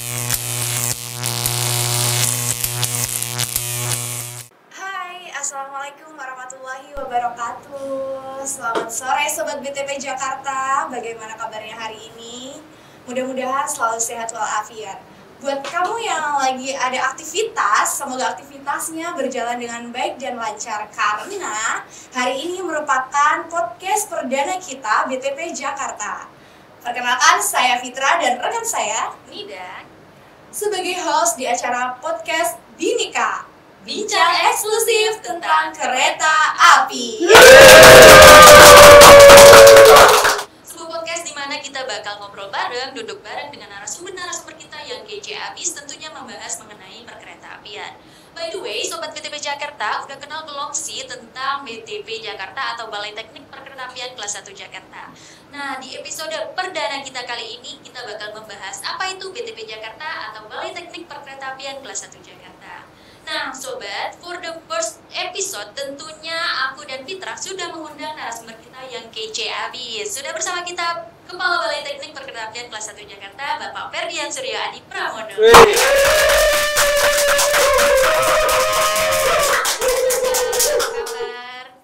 Hai, Assalamualaikum warahmatullahi wabarakatuh. Selamat sore Sobat BTP Jakarta. Bagaimana kabarnya hari ini? Mudah-mudahan selalu sehat walafiat. Buat kamu yang lagi ada aktivitas, semoga aktivitasnya berjalan dengan baik dan lancar. Karena hari ini merupakan podcast perdana kita BTP Jakarta. Perkenalkan, saya Fitra dan rekan saya Nida sebagai host di acara podcast Binika, bincang eksklusif tentang kereta api. sebuah podcast di mana kita bakal ngobrol bareng, duduk bareng dengan narasumber kita yang kece abis, tentunya membahas mengenai perkereta apian. By the way, Sobat BTP Jakarta, udah kenal belum sih tentang BTP Jakarta atau Balai Teknik Perkeretaapian Kelas 1 Jakarta? Nah, di episode perdana kita kali ini, kita bakal membahas apa itu BTP Jakarta atau Balai Teknik Perkeretaapian Kelas 1 Jakarta. Nah, Sobat, for the first episode, tentunya aku dan Fitra sudah mengundang narasumber kita yang kece abis. Sudah bersama kita Kepala Balai Teknik Perkeretaapian Kelas 1 Jakarta, Bapak Ferdian Suryo Adi Pramono.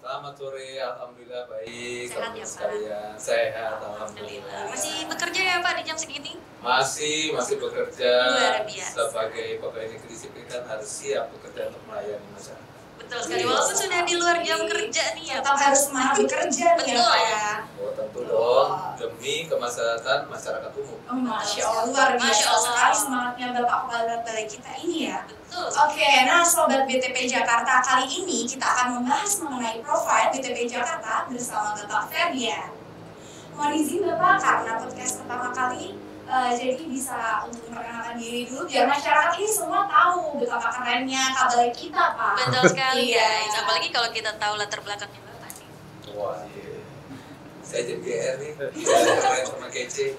Selamat sore, alhamdulillah baik. Sehat ya, Pak? Sekalian sehat, alhamdulillah. Masih bekerja ya Pak di jam segini? Masih bekerja. Luar biasa. Sebagai pegawai negeri sipil kan harus siap bekerja untuk melayani masyarakat. Betul sekali, walaupun sudah di luar jam kerja nih ya Tetap Pak. harus semangat bekerja nih ya Betul. Pak ya. Oh tentu dong, demi kemaslahatan masyarakat umum. Oh, Masya Allah, luar Masya biasa Allah. sekali semangatnya Bapak Kepala Balai kita ini ya. Betul. Oke, nah Sobat BTP Jakarta, kali ini kita akan membahas mengenai profil BTP Jakarta bersama Bapak Ferdian. Mohon izin Bapak, karena podcast pertama kali, jadi bisa untuk memperkenalkan diri dulu biar masyarakat ini semua tahu betapa kerennya kabalai kita Pak. Betul sekali Iya. guys, apalagi kalau kita tahu latar belakangnya Bapak nih. Wah, saya jadi GR nih, keren sama kece.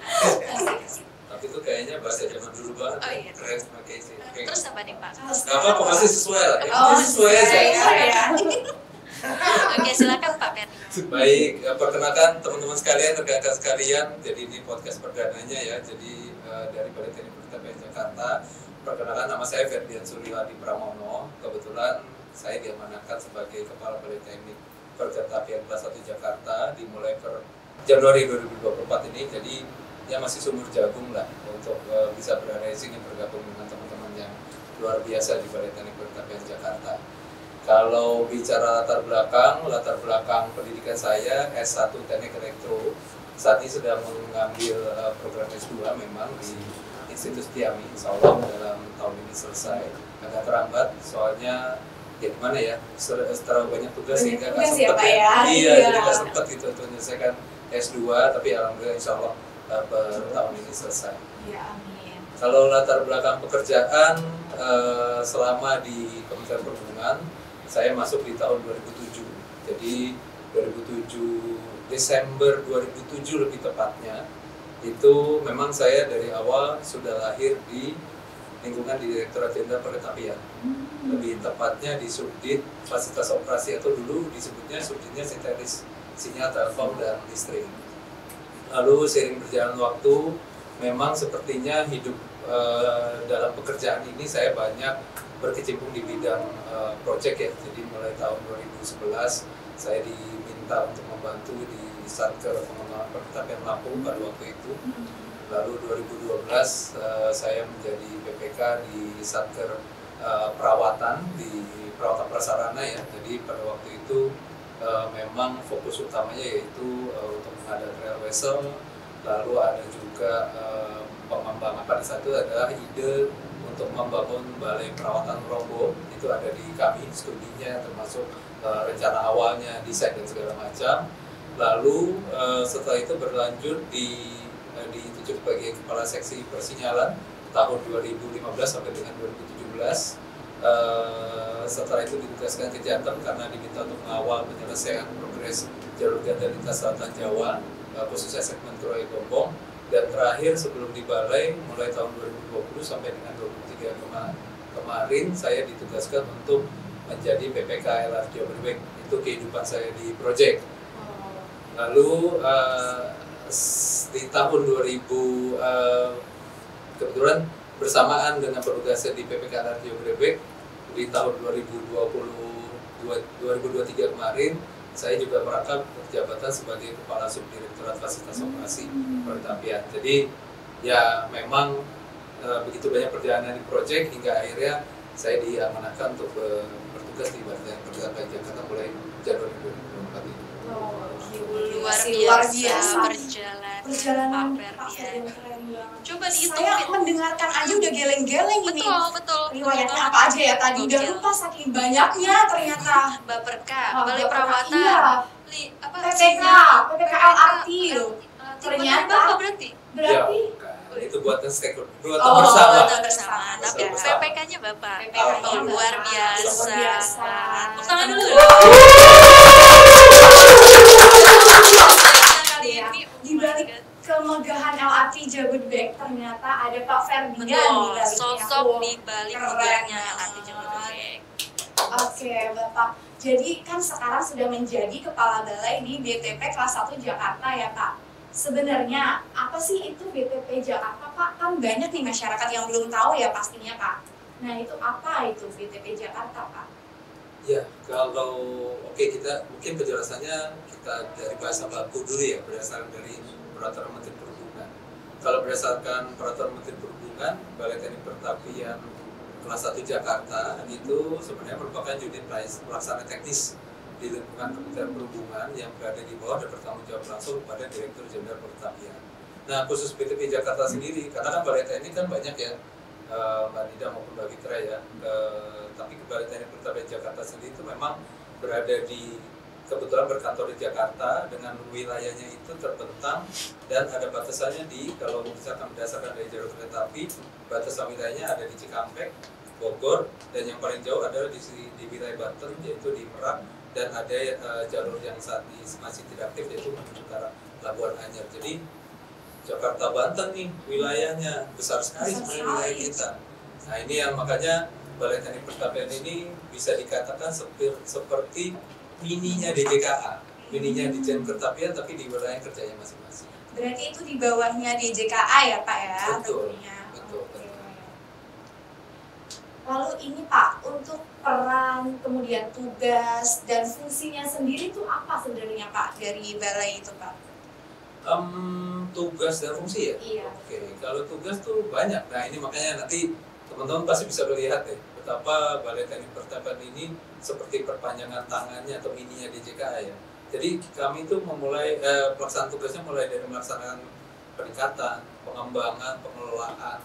Tapi itu kayaknya bahasa zaman dulu banget, Oh, iya. keren sama kece. Terus apa nih Pak? Gak apa-apa, masih sesuai lah. Oh, Ini sesuai aja. ya. Oke, silakan Pak Ferdi. Baik, perkenalkan teman-teman sekalian, rekan-rekan sekalian. Jadi ini podcast perdananya ya. Jadi dari Balai Teknik Perkeretaapian Jakarta, perkenalkan nama saya Ferdian Suryo Adi Pramono. Kebetulan saya diamanahkan sebagai Kepala Balai Teknik Perkeretaapian Kelas 1 Jakarta dimulai per Januari 2024 ini. Jadi ya masih sumur jagung lah untuk bisa berada di sini bergabung dengan teman-teman yang luar biasa di Balai Teknik Perkeretaapian Jakarta. Kalau bicara latar belakang pendidikan saya S1 Teknik Elektro, saat ini sedang mengambil program S2 memang di Institut Setiami, insya Allah dalam tahun ini selesai. Agak terlambat, soalnya ya gimana ya, terlalu banyak tugas sehingga nggak Tugas ya, sempat Pak, ya. ya? Iya, Iya. jadi nggak sempat gitu untuk menyelesaikan S2, tapi alhamdulillah insya Allah per tahun ini selesai. Iya, amin. Kalau latar belakang pekerjaan selama di Kementerian Perhubungan, saya masuk di tahun 2007. Jadi 2007 Desember 2007 lebih tepatnya, itu memang saya dari awal sudah lahir di lingkungan di Direktorat Jenderal Perkeretaapian. Lebih tepatnya di Subdit Fasilitas Operasi atau dulu disebutnya Subditnya Sintetis Sinyal Telepon dan Listrik. Lalu seiring berjalan waktu, memang sepertinya hidup dalam pekerjaan ini saya banyak berkecimpung di bidang proyek ya. Jadi mulai tahun 2011 saya diminta untuk membantu di Satker Pengembangan Perkeretaapian Lampung pada waktu itu. Lalu 2012 saya menjadi PPK di Satker Perawatan, di perawatan prasarana ya. Jadi pada waktu itu memang fokus utamanya yaitu untuk mengadaan rail vessel. Lalu ada juga pengembangan pada saat itu adalah ide untuk membangun balai perawatan Rombo, itu ada di kami, studinya termasuk rencana awalnya, desain dan segala macam. Lalu setelah itu berlanjut ditunjuk sebagai Kepala Seksi Persinyalan tahun 2015 sampai dengan 2017. Setelah itu ditugaskan ke Jateng karena diminta untuk mengawal penyelesaian progres jalur ganda lintas selatan Jawa, khususnya segmen Troy Gombong. Dan terakhir sebelum di Balai, mulai tahun 2020 sampai dengan 2023 kemarin, saya ditugaskan untuk menjadi PPK LRT Overweight. Itu kehidupan saya di proyek. Lalu di tahun 2000 kebetulan bersamaan dengan penugasan di PPK LRT Jabodebek di tahun 2023 kemarin, saya juga merangkap jabatan sebagai Kepala Subdirektorat Fasilitas Operasi Kereta Apian. Jadi ya memang begitu banyak perjalanan di proyek hingga akhirnya saya diamanahkan untuk bertugas di Badan Kereta Apian Jakarta mulai Januari 2024 ini. Luar biasa perjalanan Pak Ferdian keren banget. Coba dihitung. Saya mendengarkan aja udah geleng-geleng ini. Betul. Riwayatnya apa aja ya tadi? Udah lupa saking banyaknya ternyata. Baperka, Wah, Balai Baperka, Perawatan, iya. apa? PPK LRT loh. Ternyata Bapak berarti? Berarti Ya, itu buatan stakeholder, buatan Oh, bersama. buatan bersama. Tapi Bersama. PPK-nya Bapak. PPK-nya Oh, luar Bapak. biasa. Luar biasa. Tepuk tangan dulu. Kali Iya. ini Di balik kemegahan LRT Jabodebek ternyata ada Pak Ferdian di betul, baliknya. sosok Wah, di balik keren megahnya banget. LRT Jabodebek. Oke, Bapak. Jadi kan sekarang sudah menjadi kepala balai di BTP kelas 1 Jakarta ya, Pak. Sebenarnya apa sih itu BTP Jakarta, Pak? Kan banyak nih masyarakat yang belum tahu ya pastinya, Pak. Nah, itu apa itu BTP Jakarta, Pak? Ya, kalau kita mungkin penjelasannya kita dari bahasa baku dulu ya, berdasarkan dari Peraturan Menteri Perhubungan. Kalau berdasarkan Peraturan Menteri Perhubungan, Balai Teknik Kereta Apian kelas 1 Jakarta itu sebenarnya merupakan unit pelaksana teknis di lingkungan Kementerian Perhubungan yang berada di bawah dan bertanggung jawab langsung pada Direktur Jenderal Kereta Apian. Nah, khusus BTP Jakarta sendiri, karena kan Balai Teknik kan banyak ya, Mbak Nida maupun Mbak Fitra ya, tapi Balai Teknik Kereta Apian Jakarta sendiri itu memang berada di, kebetulan berkantor di Jakarta dengan wilayahnya itu terbentang dan ada batasannya di, kalau misalkan berdasarkan dari jalur kereta api, batasan wilayahnya ada di Cikampek, Bogor, dan yang paling jauh adalah di wilayah Banten, yaitu di Merak, dan ada jalur yang saat ini masih tidak aktif yaitu menuju ke arah Labuan Anyar. Jadi Jakarta Banten nih wilayahnya besar sekali sebenarnya wilayah kita. Nah ini yang makanya Balai Teknik Kereta Apian ini bisa dikatakan seperti mininya DJKA, mininya Ditjen Kereta Apian tapi di wilayah kerjanya masing-masing. Berarti itu di bawahnya DJKA ya, Pak ya? Betul, tentunya. betul. Oke. Lalu ini Pak, untuk peran, kemudian tugas, dan fungsinya sendiri itu apa sebenarnya Pak dari balai itu Pak? Tugas dan fungsi ya? Iya. Oke, kalau tugas tuh banyak. Nah ini makanya nanti teman-teman pasti bisa melihat ya betapa Balai Teknik Kereta Apian ini seperti perpanjangan tangannya atau mininya DJKA ya. Jadi kami itu memulai pelaksanaan tugasnya mulai dari melaksanakan peningkatan, pengembangan, pengelolaan,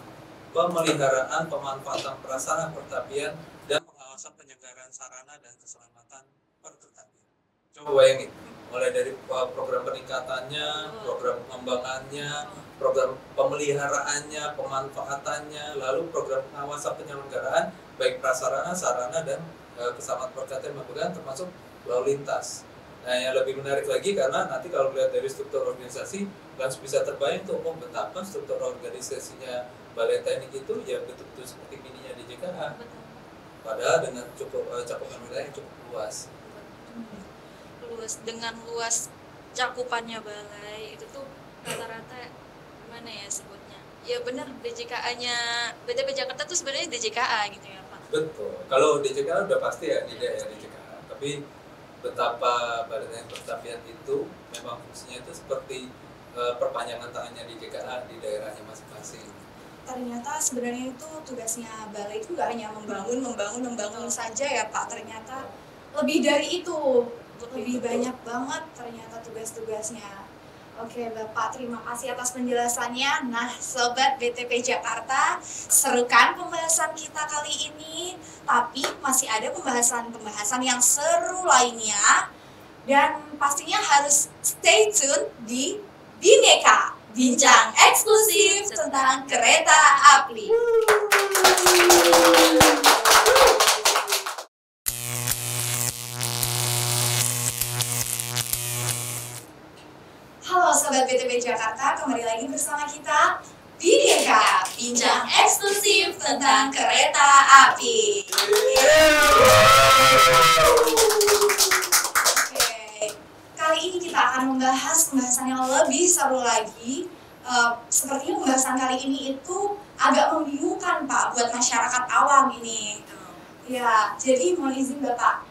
pemeliharaan, pemanfaatan prasarana kereta apian, dan pengawasan penyelenggaraan sarana dan keselamatan perkereta apian. Coba bayangin, mulai dari program peningkatannya, program pengembangannya, program pemeliharaannya, pemanfaatannya, lalu program pengawasan penyelenggaraan, baik prasarana, sarana, dan keselamatan perkereta apian termasuk lalu lintas. Nah yang lebih menarik lagi karena nanti kalau melihat dari struktur organisasi, langsung bisa terbayang tuh betapa struktur organisasinya Balai Teknik itu ya betul-betul seperti mininya di JKA. Padahal dengan cukup cakupan wilayah yang cukup luas. Dengan luas cakupannya balai itu tuh rata-rata gimana ya sebutnya? Ya benar DJKA-nya BTP Jakarta tuh sebenarnya DJKA gitu ya Pak. Betul. Kalau DJKA udah pasti ya tidak ya DJKA. Tapi betapa Balai Teknik Kereta Apian itu memang fungsinya itu seperti perpanjangan tangannya DJKA di daerahnya masing-masing. Ternyata sebenarnya itu tugasnya balai itu nggak hanya membangun saja ya Pak. Ternyata lebih dari itu, lebih banyak banget ternyata tugas-tugasnya. Oke Bapak, terima kasih atas penjelasannya. Nah Sobat BTP Jakarta, serukan pembahasan kita kali ini. Tapi masih ada pembahasan yang seru lainnya. Dan pastinya harus stay tune di Bineka, bincang eksklusif tentang kereta api. Halo Sobat BTP Jakarta, kembali lagi bersama kita Bineka, bincang eksklusif tentang kereta api. Oke, kali ini kita akan membahas pembahasan yang lebih seru lagi. Sepertinya pembahasan kali ini itu agak membingungkan Pak buat masyarakat awam ini. Ya, jadi mohon izin Bapak,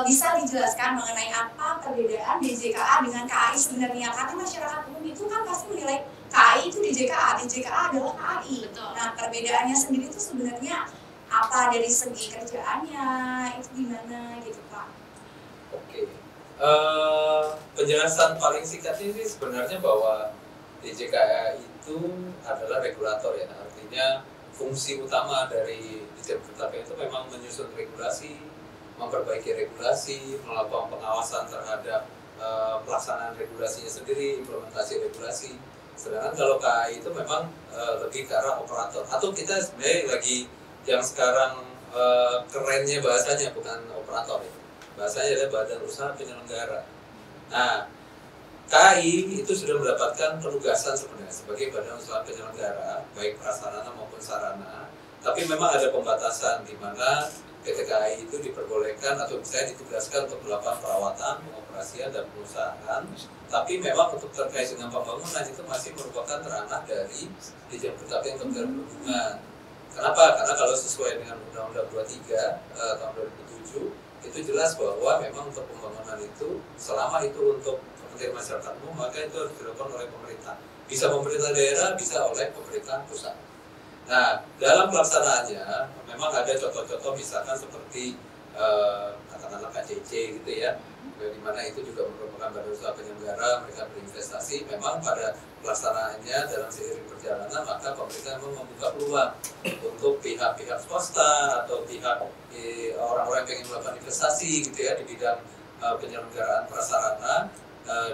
bisa dijelaskan mengenai apa perbedaan DJKA dengan KAI sebenarnya? Karena masyarakat umum itu kan pasti menilai KAI itu DJKA adalah KAI. Betul. Nah, perbedaannya sendiri itu sebenarnya apa dari segi kerjaannya, itu gimana gitu Pak? Oke. Penjelasan paling singkatnya sih sebenarnya bahwa DJKA itu adalah regulator ya, artinya fungsi utama dari Ditjen Pertanian itu memang menyusun regulasi, memperbaiki regulasi, melakukan pengawasan terhadap pelaksanaan regulasinya sendiri, implementasi regulasi. Sedangkan kalau KAI itu memang lebih ke arah operator, atau kita sebenarnya lagi yang sekarang kerennya bahasanya bukan operator ya, bahasanya adalah Badan Usaha Penyelenggara. Nah, KAI itu sudah mendapatkan penugasan sebenarnya sebagai badan usaha penyelenggara, baik prasarana maupun sarana. Tapi memang ada pembatasan di mana PT KAI itu diperbolehkan atau misalnya ditugaskan untuk melakukan perawatan, pengoperasian, dan pengusahaan. Tapi memang untuk terkait dengan pembangunan itu masih merupakan ranah dari Ditjen Pertanian Kementerian Perhubungan. Kenapa? Karena kalau sesuai dengan Undang-Undang 23 tahun 2007 itu jelas bahwa memang untuk pembangunan itu selama itu untuk kepentingan masyarakat umum maka itu harus dilakukan oleh pemerintah, bisa pemerintah daerah, bisa oleh pemerintah pusat. Nah, dalam pelaksanaannya memang ada contoh-contoh misalkan seperti katakanlah KCC gitu ya, di mana itu juga merupakan badan usaha penyelenggara, mereka berinvestasi. Memang pada pelaksanaannya dalam seiring perjalanan maka pemerintah membuka peluang untuk pihak-pihak swasta atau pihak orang-orang yang ingin melakukan investasi gitu ya di bidang penyelenggaraan prasarana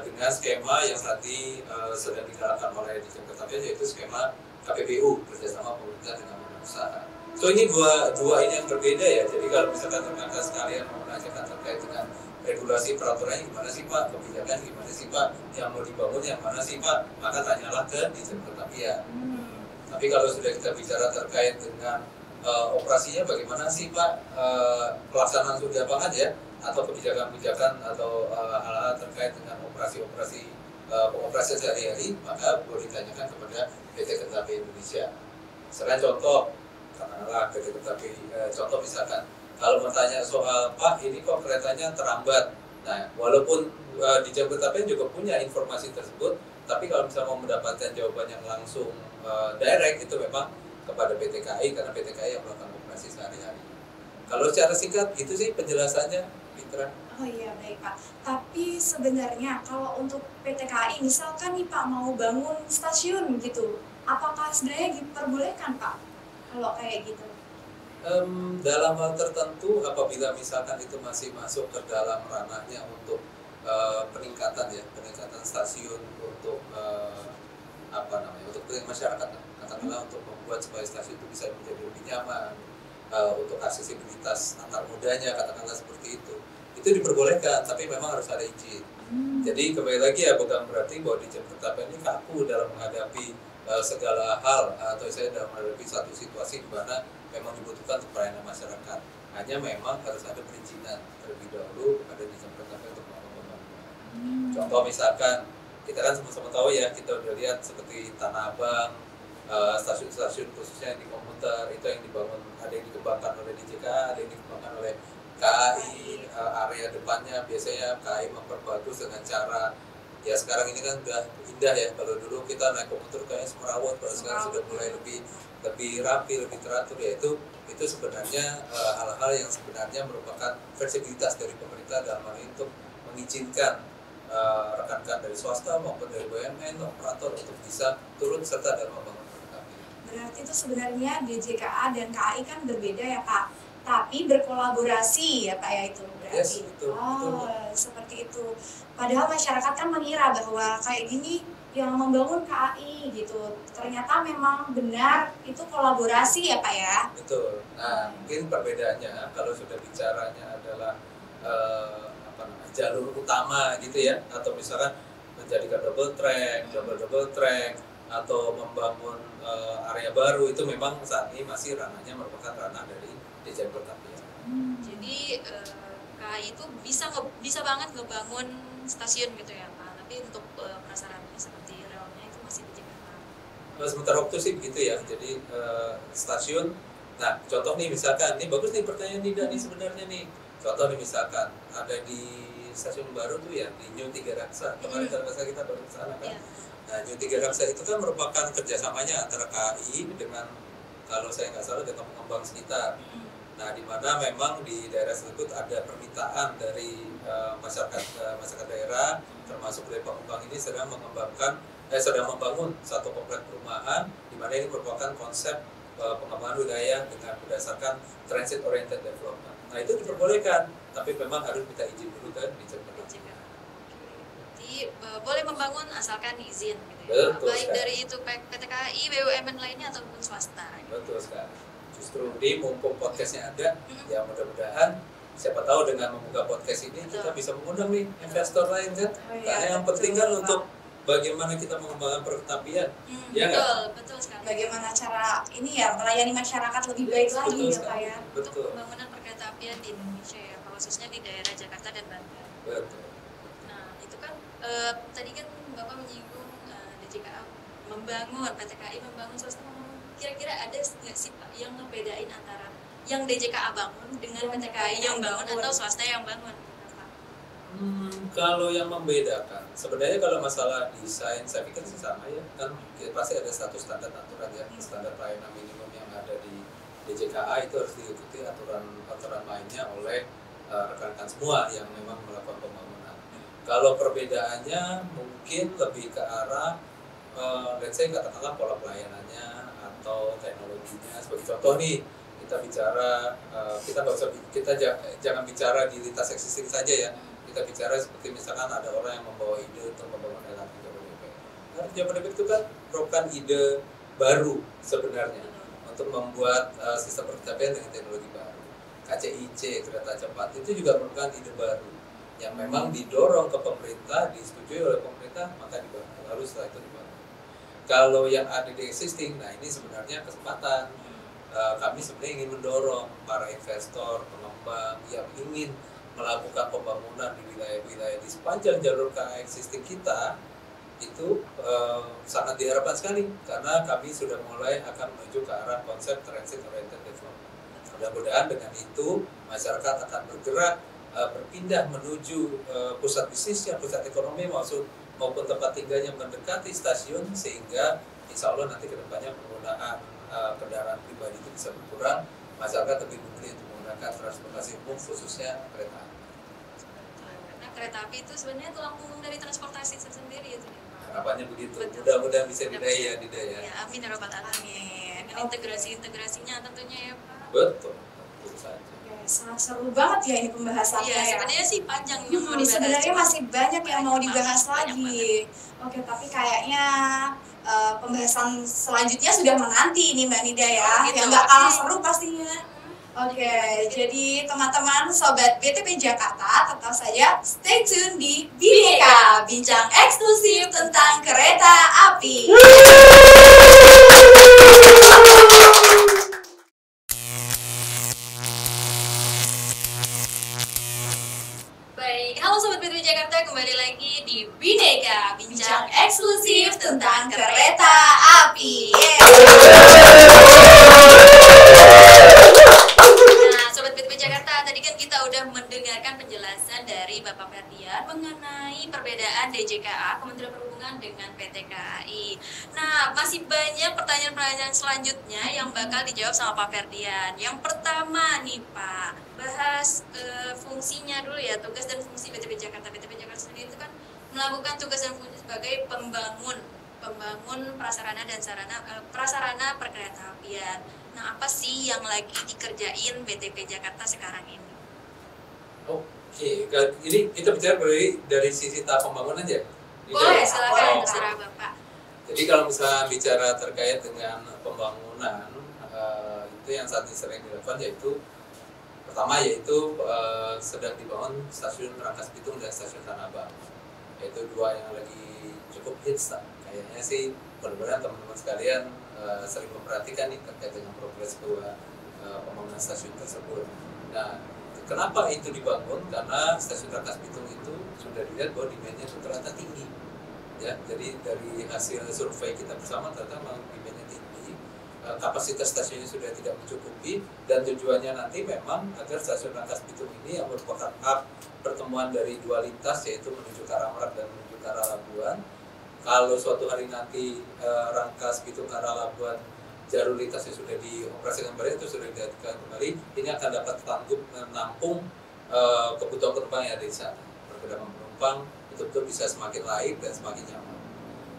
dengan skema yang saat ini sedang digalakkan oleh Ditjen Pertanian, yaitu skema KPBU kerjasama pemerintah dengan badan usaha. So ini dua ini yang berbeda ya. Jadi kalau misalkan rekan-rekan sekalian mau menanyakan terkait dengan regulasi peraturannya gimana sih Pak, kebijakan gimana sih Pak, yang mau dibangun yang mana sih Pak, maka tanyalah ke Ditjen Pertanian. Tapi kalau sudah kita bicara terkait dengan operasinya bagaimana sih Pak, pelaksanaan sudah apa ya, atau kebijakan-kebijakan atau hal-hal terkait dengan operasi-operasi pengoperasian sehari-hari, maka boleh ditanyakan kepada PT Kereta Api Indonesia. Misalnya contoh, katakanlah PT Kereta Api, contoh misalkan kalau bertanya soal Pak ini kok keretanya terlambat, nah walaupun Ditjen Kereta Api juga punya informasi tersebut, tapi kalau misalnya mau mendapatkan jawaban yang langsung direct itu memang kepada PT KAI, karena PT KAI yang melakukan operasi sehari-hari. Kalau secara singkat gitu sih penjelasannya, Mitra. Oh iya baik Pak. Tapi sebenarnya kalau untuk PT KAI misalkan nih Pak mau bangun stasiun gitu, apakah sebenarnya diperbolehkan Pak kalau kayak gitu? Dalam hal tertentu apabila misalkan itu masih masuk ke dalam ranahnya untuk peningkatan stasiun untuk untuk masyarakat, katakanlah untuk membuat supaya stasiun itu bisa menjadi lebih nyaman, untuk aksesibilitas antar modanya, katakanlah seperti itu diperbolehkan, tapi memang harus ada izin. Jadi kembali lagi ya, bukan berarti bahwa Ditjen Pertanian ini kaku dalam menghadapi segala hal, atau saya dalam menghadapi satu situasi di mana memang dibutuhkan untuk pelayanan masyarakat. Hanya memang harus ada perizinan terlebih dahulu kepada Ditjen Pertanian untuk melakukan pembangunan. Contoh misalkan, kita kan sama-sama tahu ya, kita udah lihat seperti Tanah Abang, stasiun-stasiun khususnya yang di komuter itu yang dibangun, ada yang dikembangkan oleh DJKA, ada yang dikembangkan oleh KAI, area depannya biasanya KAI memperbagus dengan cara ya sekarang ini kan udah indah ya. Kalau dulu kita naik komuter kayaknya semerawut, kalau sekarang sudah mulai lebih rapi, lebih teratur ya. Itu sebenarnya hal-hal yang sebenarnya merupakan fleksibilitas dari pemerintah dalam hal ini untuk mengizinkan rekan-rekan dari swasta maupun dari BUMN operator untuk bisa turut serta dalam membangun kereta api. Berarti itu sebenarnya DJKA dan KAI kan berbeda ya Pak, tapi berkolaborasi ya Pak ya itu berarti. Yes, betul. Seperti itu. Padahal masyarakat kan mengira bahwa kayak gini yang membangun KAI gitu. Ternyata memang benar itu kolaborasi ya Pak ya. Betul. Nah, mungkin perbedaannya kalau sudah bicaranya adalah jalur utama gitu ya, atau misalkan menjadikan double track atau membangun area baru, itu memang saat ini masih ranahnya merupakan ranah dari Ditjen Pertanian. Jadi KAI itu bisa banget ngebangun stasiun gitu ya Pak, tapi untuk prasarananya seperti relnya itu masih di Jakarta. Sementara waktu sih begitu ya, jadi stasiun Nah, contoh nih misalkan, ini bagus nih pertanyaan Nida nih sebenarnya nih. Contoh nih misalkan ada di stasiun baru tuh ya, di New Tiga Raksa. Kemarin terasa kita baru ke sana kan. Iya. Nah, New Tiga Raksa itu kan merupakan kerjasamanya antara KAI dengan, kalau saya nggak salah, dengan pengembang sekitar. Nah, di mana memang di daerah tersebut ada permintaan dari masyarakat daerah, termasuk dari pengembang ini sedang membangun satu komplek perumahan, di mana ini merupakan konsep pengembangan wilayah dengan berdasarkan transit oriented development. Nah, itu diperbolehkan, tapi memang harus minta izin dulu kan di Jepang. Jadi boleh membangun asalkan izin gitu ya. Betul Baik sekali. dari itu PT KAI, BUMN lainnya ataupun swasta. Gitu. Betul sekali. Justru di mumpung podcastnya ada, ya mudah-mudahan siapa tahu dengan membuka podcast ini kita bisa mengundang nih investor lain kan. Karena yang penting kan untuk bagaimana kita mengembangkan perketapian. Ya nggak? Betul sekali. Bagaimana cara ini ya melayani masyarakat lebih baik lagi Betul ya Pak sekali. ya. Untuk Betul. pembangunan perkereta apian di Indonesia ya, khususnya di daerah Jakarta dan Banten. Betul. Nah, itu kan tadi kan Bapak menyinggung DJKA membangun, PT KAI membangun, swasta membangun. Kira-kira ada nggak sih Pak yang ngebedain antara yang DJKA bangun dengan PT KAI yang bangun atau swasta yang bangun? Kalau yang membedakan, sebenarnya kalau masalah desain saya pikir sih sama ya, kan pasti ada satu standar aturan ya, standar pelayanan minimum yang ada di DJKA itu harus diikuti aturan mainnya oleh rekan-rekan semua yang memang melakukan pembangunan. Kalau perbedaannya mungkin lebih ke arah, let's say katakanlah pola pelayanannya atau teknologinya. Sebagai contoh nih, kita bicara, jangan bicara di lintas existing saja ya. Kita bicara seperti misalkan ada orang yang membawa ide untuk membangun LRT Jabodebek. LRT Jabodebek itu kan merupakan ide baru sebenarnya untuk membuat sistem perkereta dengan teknologi baru. KCIC, kereta cepat, itu juga merupakan ide baru yang memang didorong ke pemerintah, disetujui oleh pemerintah, maka dibangun. Lalu setelah itu dibangun. Kalau yang ada di existing, nah ini sebenarnya kesempatan. Kami sebenarnya ingin mendorong para investor, pengembang yang ingin melakukan pembangunan di wilayah-wilayah di sepanjang jalur KA existing kita itu sangat diharapkan sekali karena kami sudah mulai akan menuju ke arah konsep transit oriented development. Mudah-mudahan dengan itu masyarakat akan bergerak berpindah menuju pusat bisnisnya, pusat ekonomi maupun tempat tinggalnya mendekati stasiun sehingga insya Allah nanti kedepannya penggunaan kendaraan pribadi itu bisa berkurang, masyarakat lebih memilih untuk menggunakan transportasi umum khususnya kereta api. Karena kereta api itu sebenarnya tulang punggung dari transportasi sendiri itu ya Pak. Harapannya begitu. Betul. Mudah-mudahan bisa didaya. Ya, amin ya rabbal alamin. Dan integrasinya tentunya ya Pak. Betul. Betul saja. Oke, sangat seru banget ya ini pembahasannya Iya, ya. sebenarnya sih panjang yang mau dibahas. Sebenarnya cuma masih banyak yang mau dibahas banyak lagi. Oke, tapi kayaknya pembahasan selanjutnya sudah menanti ini Mbak Nida ya, Gitu. yang nggak kalah seru pastinya. Oke, jadi teman-teman sobat BTP Jakarta tetap saja stay tune di Bineka, bincang eksklusif tentang kereta api. Baik, halo sobat BTP Jakarta, kembali lagi di Bineka, bincang eksklusif tentang kereta api. Nah, sobat BTP Jakarta, tadi kan kita udah mendengarkan penjelasan dari Bapak Ferdian mengenai perbedaan DJKA, Kementerian Perhubungan dengan PT KAI. Nah, masih banyak pertanyaan-pertanyaan selanjutnya yang bakal dijawab sama Pak Ferdian. Yang pertama nih Pak, bahas fungsinya dulu ya, tugas dan fungsi BTP Jakarta. BTP Jakarta sendiri itu kan melakukan tugas dan fungsi sebagai pembangun prasarana dan prasarana perkeretaapian. Nah, apa sih yang lagi dikerjain BTP Jakarta sekarang ini? Oke, ini kita bicara dari sisi tahap pembangunan aja. Boleh, silakan, Oh. terserah Bapak. Jadi kalau misalnya bicara terkait dengan pembangunan, itu yang saat ini sering dilakukan yaitu pertama yaitu sedang dibangun stasiun Rangkas Bitung dan stasiun Tanah Abang. Yaitu dua yang lagi cukup hits lah. Kayaknya sih mudah-mudahan teman-teman sekalian sering memperhatikan nih terkait dengan progres pembangunan stasiun tersebut. Nah, kenapa itu dibangun? Karena stasiun Rangkas Bitung itu sudah dilihat bahwa demand-nya itu ternyata tinggi. Ya, jadi dari hasil survei kita bersama ternyata memang demand-nya tinggi kapasitas stasiunnya sudah tidak mencukupi, dan tujuannya nanti memang agar stasiun Rangkas Bitung ini yang merupakan hub pertemuan dari dua lintas, yaitu menuju ke arah Merak dan menuju ke arah Labuan. Kalau suatu hari nanti Rangkas Bitung ke arah Labuan jalur lintasnya sudah dioperasikan kembali, itu sudah diadakan kembali, ini akan dapat menampung kebutuhan penumpang yang ada di sana. Pergerakan penumpang betul-betul bisa semakin laik dan semakin nyaman.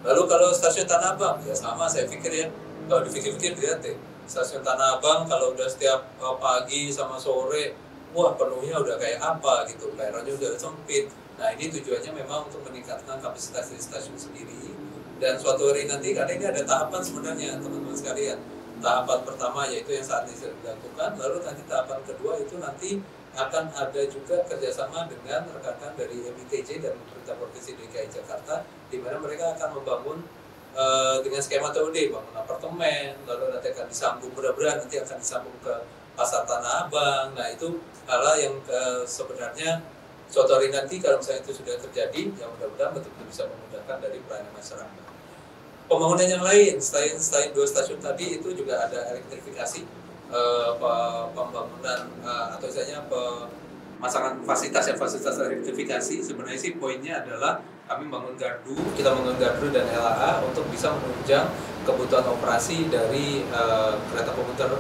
Lalu kalau stasiun Tanah Abang, ya sama, saya pikir ya, kalau dipikir-pikir lihat deh, stasiun Tanah Abang kalau udah setiap pagi sama sore, wah penuhnya udah kayak apa gitu, peronnya udah sempit. Nah ini tujuannya memang untuk meningkatkan kapasitas di stasiun sendiri. Dan suatu hari nanti, karena ini ada tahapan sebenarnya teman-teman sekalian. Tahapan pertama yaitu yang saat ini sudah dilakukan, lalu nanti tahapan kedua itu nanti akan ada juga kerjasama dengan rekan-rekan dari MITJ dan pemerintah Provinsi DKI Jakarta, di mana mereka akan membangun dengan skema TOD, bangun apartemen, lalu nanti akan disambung, mudah-mudahan nanti akan disambung ke Pasar Tanah Abang. Nah itu hal yang sebenarnya suatu hari nanti kalau misalnya itu sudah terjadi, yang mudah-mudahan betul-betul bisa memudahkan dari pelayanan masyarakat. Pembangunan yang lain selain dua stasiun tadi itu juga ada elektrifikasi, pembangunan atau misalnya pemasangan fasilitas elektrifikasi. Sebenarnya sih poinnya adalah kami bangun gardu, kita bangun gardu dan LAA untuk bisa menunjang kebutuhan operasi dari kereta komuter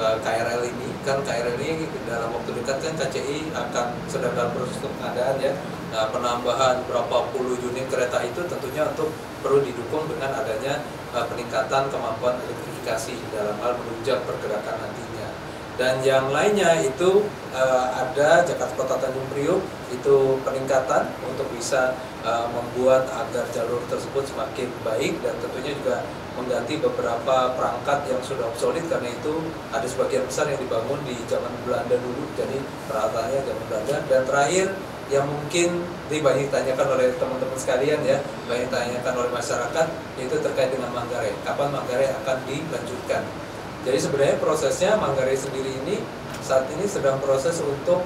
KRL ini. Kan KRL ini dalam waktu dekat kan KCI akan sedang dalam proses pengadaan ya. Nah, penambahan berapa puluh unit kereta itu tentunya untuk perlu didukung dengan adanya peningkatan kemampuan elektrifikasi dalam hal menunjang pergerakan nantinya. Dan yang lainnya itu ada Jakarta Kota Tanjung Priok, itu peningkatan untuk bisa membuat agar jalur tersebut semakin baik, dan tentunya juga mengganti beberapa perangkat yang sudah obsolet, karena itu ada sebagian besar yang dibangun di zaman Belanda dulu, jadi peralatannya zaman Belanda. Dan terakhir yang mungkin banyak ditanyakan oleh teman-teman sekalian ya, banyak ditanyakan oleh masyarakat, yaitu terkait dengan Manggarai. Kapan Manggarai akan dilanjutkan? Jadi sebenarnya prosesnya Manggarai sendiri ini saat ini sedang proses untuk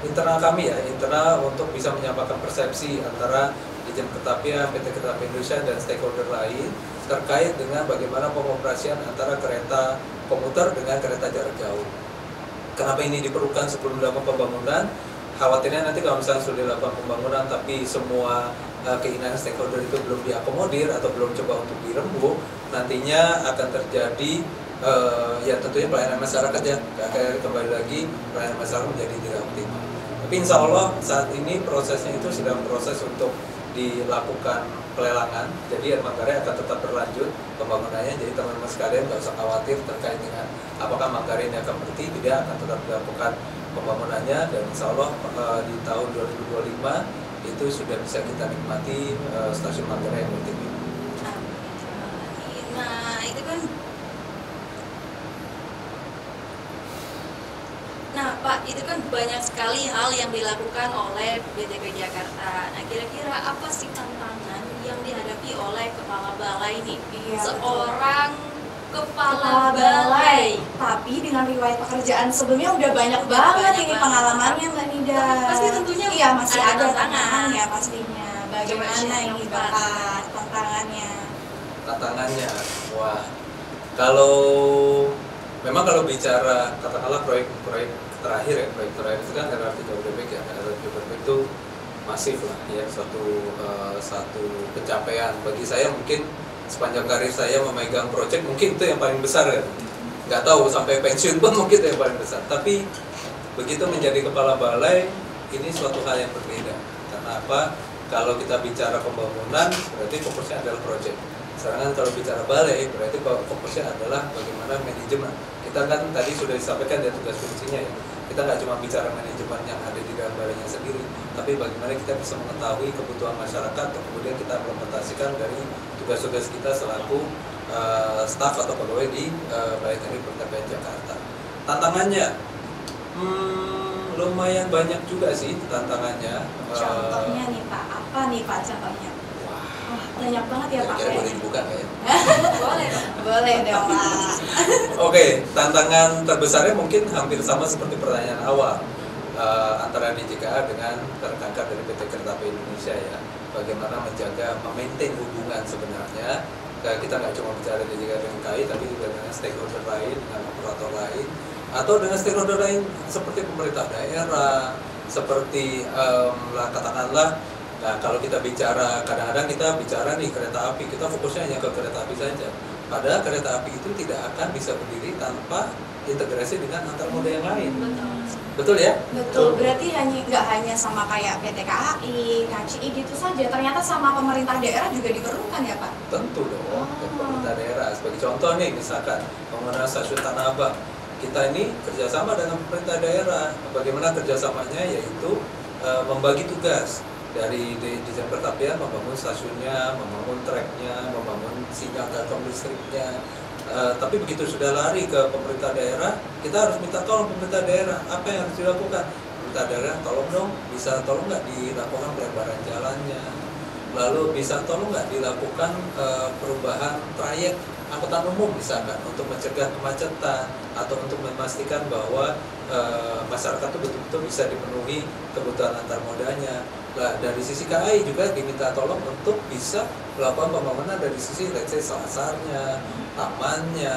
internal kami ya, internal untuk bisa menyampaikan persepsi antara Dijen Kereta Apian, PT Kereta Api Indonesia dan stakeholder lain terkait dengan bagaimana pengoperasian antara kereta komuter dengan kereta jarak jauh. Kenapa ini diperlukan sebelum dilakukan pembangunan? Khawatirnya nanti kalau misalnya sudah dilakukan pembangunan tapi semua keinginan stakeholder itu belum diakomodir atau belum coba untuk dirembuk, nantinya akan terjadi ya tentunya pelayanan masyarakat ya, kembali lagi pelayanan masyarakat menjadi tidak optimal. Tapi insya Allah saat ini prosesnya itu sedang proses untuk dilakukan pelelangan, jadi Manggarai akan tetap berlanjut pembangunannya. Jadi teman-teman sekalian nggak usah khawatir terkait dengan apakah Manggarai ini akan berhenti, tidak, akan tetap dilakukan pembangunannya, dan insya Allah di tahun 2025 itu sudah bisa kita nikmati stasiun Manggarai yang berhenti. Nah itu kan, nah Pak, itu kan banyak sekali hal yang dilakukan oleh BTP Jakarta. Nah kira-kira apa sih tantangan yang dihadapi oleh Kepala Balai ini? Iya, seorang Kepala Balai, tapi dengan riwayat pekerjaan sebelumnya udah banyak banget ini pengalamannya Mbak Nida. Pasti tentunya iya masih ada tantangan tantangannya pastinya. Bagaimana ini Bapak tantangannya? Tantangannya, wah, kalau memang kalau bicara katakanlah proyek terakhir ya, proyek terakhir itu kan LRT Jabodebek ya, LRT Jabodebek itu masif lah ya, satu pencapaian bagi saya. Mungkin sepanjang karir saya memegang proyek mungkin itu yang paling besar ya, nggak tahu sampai pensiun pun mungkin itu yang paling besar. Tapi begitu menjadi kepala balai ini suatu hal yang berbeda. Karena apa? Kalau kita bicara pembangunan berarti fokusnya adalah proyek. Sedangkan kalau bicara balai berarti fokusnya adalah bagaimana manajemen. Kita kan tadi sudah disampaikan dari tugas fungsinya ya. Kita nggak cuma bicara manajemen yang ada di dalam balainya sendiri, tapi bagaimana kita bisa mengetahui kebutuhan masyarakat, dan kemudian kita implementasikan dari tugas-tugas kita selaku staf atau pegawai di Balai Teknik Kereta Apian Jakarta. Tantangannya lumayan banyak juga sih tantangannya. Contohnya nih Pak, apa nih Pak contohnya? Wah, banyak banget ya Pak. Kira-kira boleh dibuka nggak ya? Boleh dong. Boleh dong Pak. Oke, tantangan terbesarnya mungkin hampir sama seperti pertanyaan awal antara DJKA dengan rekan-rekan dari PT Kereta Api Indonesia ya. Bagaimana menjaga, memaintain hubungan sebenarnya Kita nggak cuma bicara dengan KAI, tapi juga dengan stakeholder lain, dengan operator lain, atau dengan stakeholder lain seperti pemerintah daerah, seperti katakanlah, nah kalau kita bicara, kadang-kadang kita bicara nih kereta api, kita fokusnya hanya ke kereta api saja. Padahal kereta api itu tidak akan bisa berdiri tanpa integrasi dengan antar moda yang lain. Betul ya? Betul, berarti nggak hanya sama kayak PT KAI, KCI gitu saja, ternyata sama pemerintah daerah juga diperlukan ya Pak? Tentu dong, pemerintah daerah. Sebagai contoh nih, misalkan pembangunan stasiun Tanah Abang, kita ini kerjasama dengan pemerintah daerah. Bagaimana kerjasamanya? Yaitu membagi tugas dari desain pertapian, membangun stasiunnya, membangun treknya, membangun sinyal telkom listriknya. Tapi begitu sudah lari ke pemerintah daerah, kita harus minta tolong pemerintah daerah, apa yang harus dilakukan? Pemerintah daerah tolong dong, bisa tolong nggak dilakukan pelebaran jalannya, lalu bisa tolong nggak dilakukan perubahan trayek angkutan umum misalkan untuk mencegah kemacetan atau untuk memastikan bahwa masyarakat itu betul-betul bisa dipenuhi kebutuhan antar modanya. Nah, dari sisi KAI juga diminta tolong untuk bisa melakukan pembangunan dari sisi let's say selasarnya, tamannya,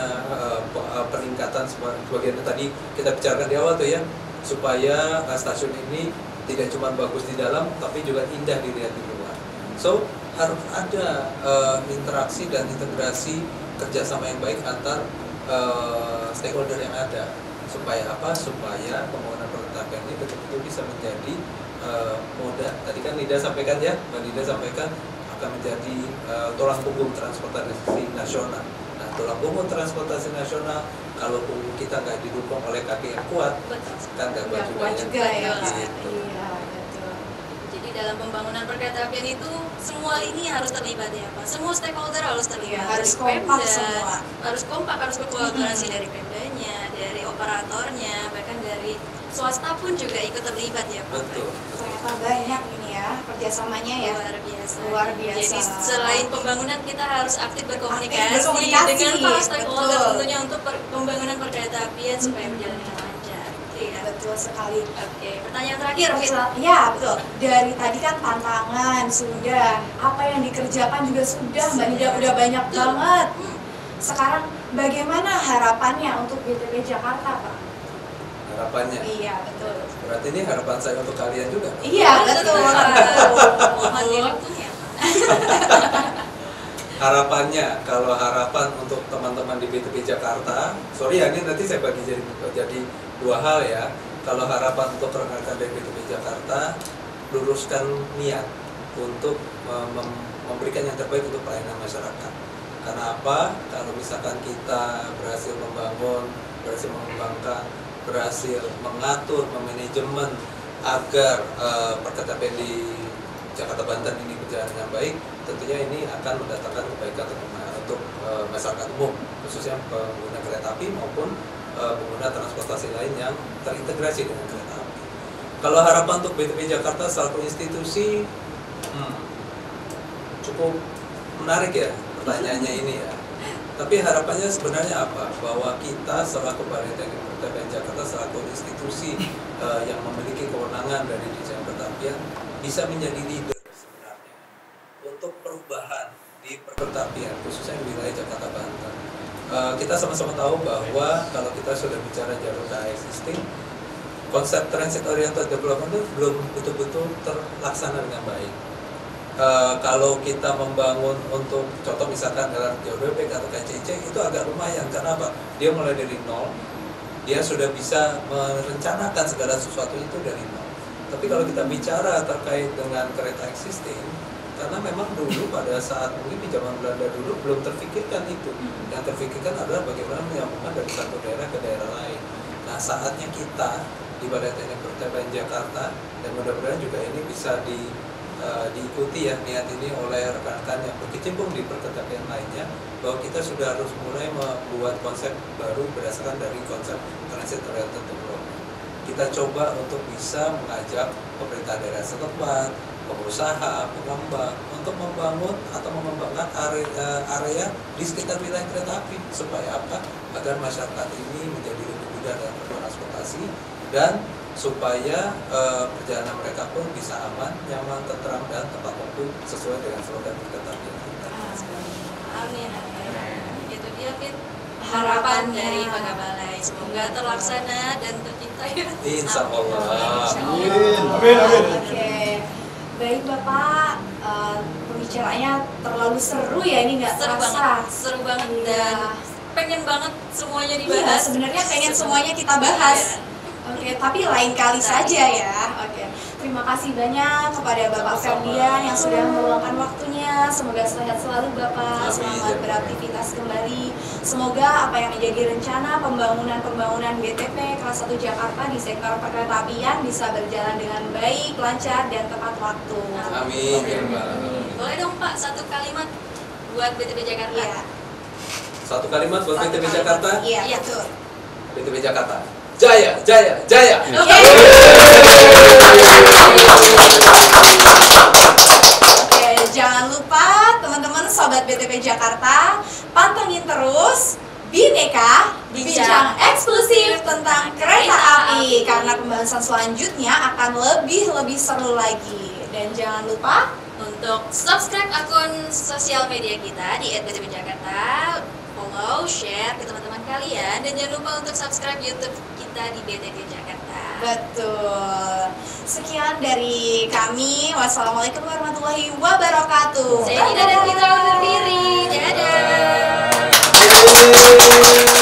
peningkatan sebagian tadi kita bicarakan di awal tuh ya, supaya stasiun ini tidak cuma bagus di dalam tapi juga indah dilihat di luar. So harus ada interaksi dan integrasi kerjasama yang baik antar stakeholder yang ada, supaya apa? Supaya pembangunan pertapian ini betul-betul bisa menjadi moda. Tadi kan Lida sampaikan ya, Mbak Lida sampaikan akan menjadi tulang punggung transportasi nasional. Nah, tulang punggung transportasi nasional, kalau punggung kita nggak didukung oleh kaki yang kuat, kan nggak kuat juga ya. Gitu. Iya, betul. Jadi dalam pembangunan perkeretaapian itu semua ini harus terlibat ya Pak. Semua stakeholder harus terlibat. Iya, harus dari kompak Pemda, semua. harus kompak, harus berkolaborasi dari Pemdanya, dari operatornya, bahkan dari swasta pun juga ikut terlibat ya Pak. Betul. Ternyata banyak ini ya kerjasamanya ya. Luar biasa. Luar biasa. Jadi selain pembangunan kita harus aktif berkomunikasi, berkomunikasi, dengan para stakeholder betul. tentunya untuk pembangunan perkeretaapian supaya berjalan dengan lancar. Gitu ya. Betul sekali. Oke, pertanyaan terakhir. Ya betul. Dari tadi kan tantangan sudah, apa yang dikerjakan juga sudah, Mbak Nida udah banyak banget. Sekarang bagaimana harapannya untuk BTP Jakarta, Pak? Harapannya. Iya betul. Berarti ini harapan saya untuk kalian juga. Iya betul. Mohon didukung ya Pak. Harapannya, kalau harapan untuk teman-teman di BTP Jakarta, sorry ya, ini nanti saya bagi jadi dua hal ya. Kalau harapan untuk rekan-rekan dari BTP Jakarta, luruskan niat untuk memberikan yang terbaik untuk pelayanan masyarakat. Karena apa? Kalau misalkan kita berhasil membangun, berhasil mengembangkan, berhasil mengatur, memanajemen agar perkeretaapian di Jakarta Banten ini berjalan dengan baik, tentunya ini akan mendatangkan kebaikan untuk masyarakat umum, khususnya pengguna kereta api maupun pengguna transportasi lain yang terintegrasi dengan kereta api. Kalau harapan untuk BTP Jakarta selaku institusi, cukup menarik ya pertanyaannya ini ya. Tapi harapannya sebenarnya apa? Bahwa kita selaku Balai Teknik Perkeretaapian Jakarta selaku institusi yang memiliki kewenangan dari desain perkeretaapian bisa menjadi leader sebenarnya untuk perubahan di perkeretaapian khususnya di wilayah Jakarta Banten. Kita sama-sama tahu bahwa kalau kita sudah bicara jalur existing, konsep transit oriented development itu belum betul-betul terlaksana dengan baik. Kalau kita membangun untuk contoh misalkan LRT Jabodebek atau KCC itu agak lumayan, karena apa? Dia mulai dari nol, dia sudah bisa merencanakan segala sesuatu itu dari nol. Tapi kalau kita bicara terkait dengan kereta existing, karena memang dulu pada saat mungkin di zaman Belanda dulu belum terfikirkan itu. Yang terfikirkan adalah bagaimana menyambungkan dari satu daerah ke daerah lain. Nah, saatnya kita di Balai Teknik Perkeretaapian Jakarta, dan mudah-mudahan juga ini bisa diikuti ya niat ini oleh rekan-rekan yang berkecimpung di perkeretaapian lainnya, bahwa kita sudah harus mulai membuat konsep baru berdasarkan dari konsep transit oriented development. Kita coba untuk bisa mengajak pemerintah daerah setempat, pengusaha, pengembang untuk membangun atau mengembangkan area di sekitar wilayah kereta api, supaya apa? Agar masyarakat ini menjadi lebih mudah dalam bertransportasi dan supaya perjalanan mereka pun bisa aman, nyaman, tentram, dan tepat waktu sesuai dengan slogan perkeretaapian kita. Amin. Itu dia Fit harapan dari Bagabalai. Semoga terlaksana dan tercipta ya. Insya Allah. Amin. Oke, baik Bapak, pembicaraannya terlalu seru ya, ini nggak terasa. Seru banget Iya. dan pengen banget semuanya Iya, dibahas. sebenarnya pengen semuanya kita bahas. Oke, tapi lain kali saja ya. Oke, terima kasih banyak kepada Bapak Sama-sama. Ferdian yang sudah meluangkan waktunya. Semoga sehat selalu Bapak, Amin. selamat beraktivitas kembali. Semoga apa yang menjadi rencana pembangunan BTP Kelas 1 Jakarta di sektor perkeretaapian bisa berjalan dengan baik, lancar, dan tepat waktu. Amin. Boleh dong Pak, satu kalimat buat BTP Jakarta. Iya. Satu kalimat buat Satu BTP kalimat. Jakarta. Iya, Iya. betul. BTP Jakarta. Jaya, jaya, jaya. Oke, jangan lupa teman-teman sobat BTP Jakarta, pantengin terus Bineka, bincang eksklusif tentang kereta api karena pembahasan selanjutnya akan lebih seru lagi. Dan jangan lupa Untuk subscribe akun sosial media kita di @btpjakarta, follow, share ke teman-teman kalian, dan jangan lupa untuk subscribe YouTube kita di BTP Jakarta. betul. Sekian dari kami. Wassalamualaikum warahmatullahi wabarakatuh. Saya Dida dan Fitra undur diri. Dadah. Yeay.